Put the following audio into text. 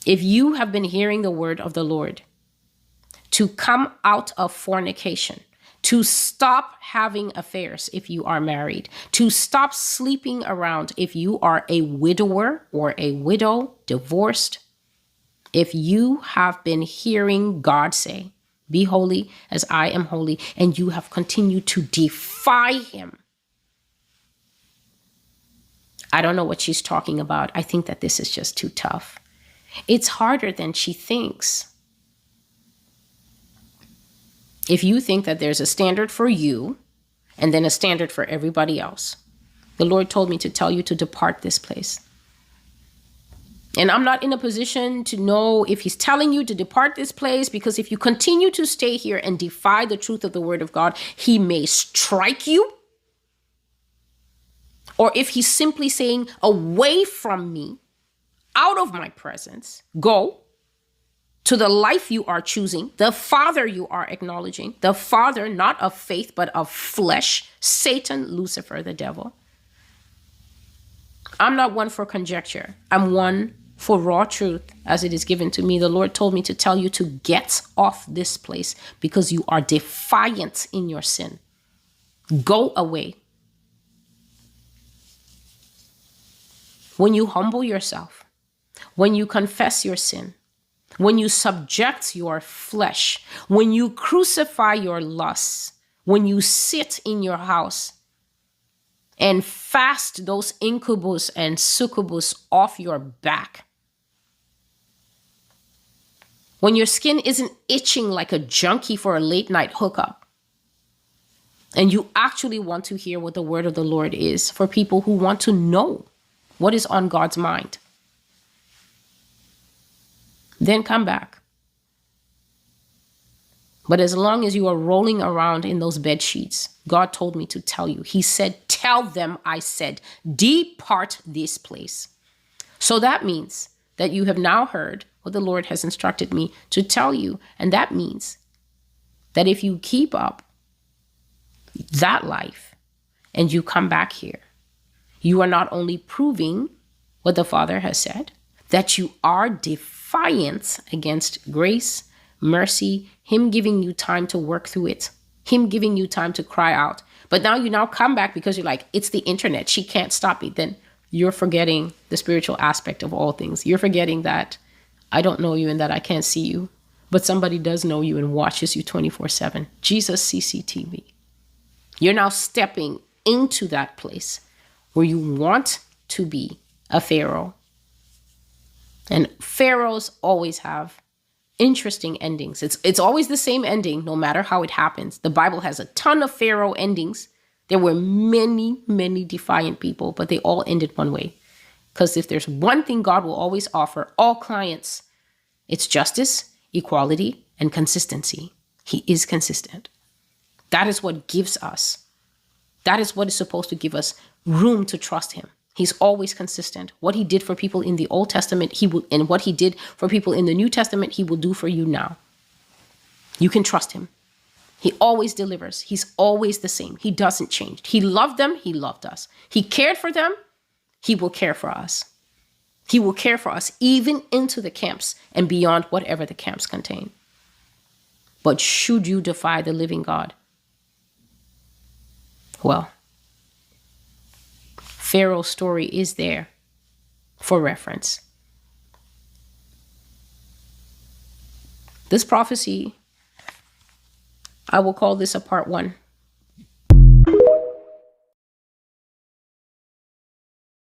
If you have been hearing the word of the Lord to come out of fornication, to stop having affairs if you are married, to stop sleeping around if you are a widower or a widow, divorced, if you have been hearing God say, be holy as I am holy, and you have continued to defy him, I don't know what she's talking about. I think that this is just too tough. It's harder than she thinks. If you think that there's a standard for you and then a standard for everybody else, the Lord told me to tell you to depart this place. And I'm not in a position to know if he's telling you to depart this place, because if you continue to stay here and defy the truth of the word of God, he may strike you. Or if he's simply saying, away from me, out of my presence, go to the life you are choosing, the father you are acknowledging, the father not of faith, but of flesh, Satan, Lucifer, the devil. I'm not one for conjecture. I'm one for raw truth as it is given to me. The Lord told me to tell you to get off this place because you are defiant in your sin. Go away. When you humble yourself, when you confess your sin, when you subject your flesh, when you crucify your lusts, when you sit in your house and fast those incubus and succubus off your back, when your skin isn't itching like a junkie for a late night hookup, and you actually want to hear what the word of the Lord is for people who want to know what is on God's mind, then come back. But as long as you are rolling around in those bed sheets, God told me to tell you. He said, tell them, I said, depart this place. So that means that you have now heard what the Lord has instructed me to tell you. And that means that if you keep up that life and you come back here, you are not only proving what the Father has said, that you are defiant against grace, mercy, him giving you time to work through it, him giving you time to cry out. But now you come back because you're like, it's the internet, she can't stop me. Then you're forgetting the spiritual aspect of all things. You're forgetting that I don't know you and that I can't see you, but somebody does know you and watches you 24/7. Jesus CCTV. You're now stepping into that place where you want to be a Pharaoh. And pharaohs always have interesting endings. It's always the same ending, no matter how it happens. The Bible has a ton of Pharaoh endings. There were many, many defiant people, but they all ended one way. Because if there's one thing God will always offer all clients, it's justice, equality, and consistency. He is consistent. That is what gives us. That is what is supposed to give us room to trust him. He's always consistent. What he did for people in the Old Testament, he will, and what he did for people in the New Testament, he will do for you now. You can trust him. He always delivers. He's always the same. He doesn't change. He loved them. He loved us. He cared for them. He will care for us. He will care for us even into the camps and beyond whatever the camps contain. But should you defy the living God? Well, Pharaoh's story is there for reference. This prophecy, I will call this a part 1.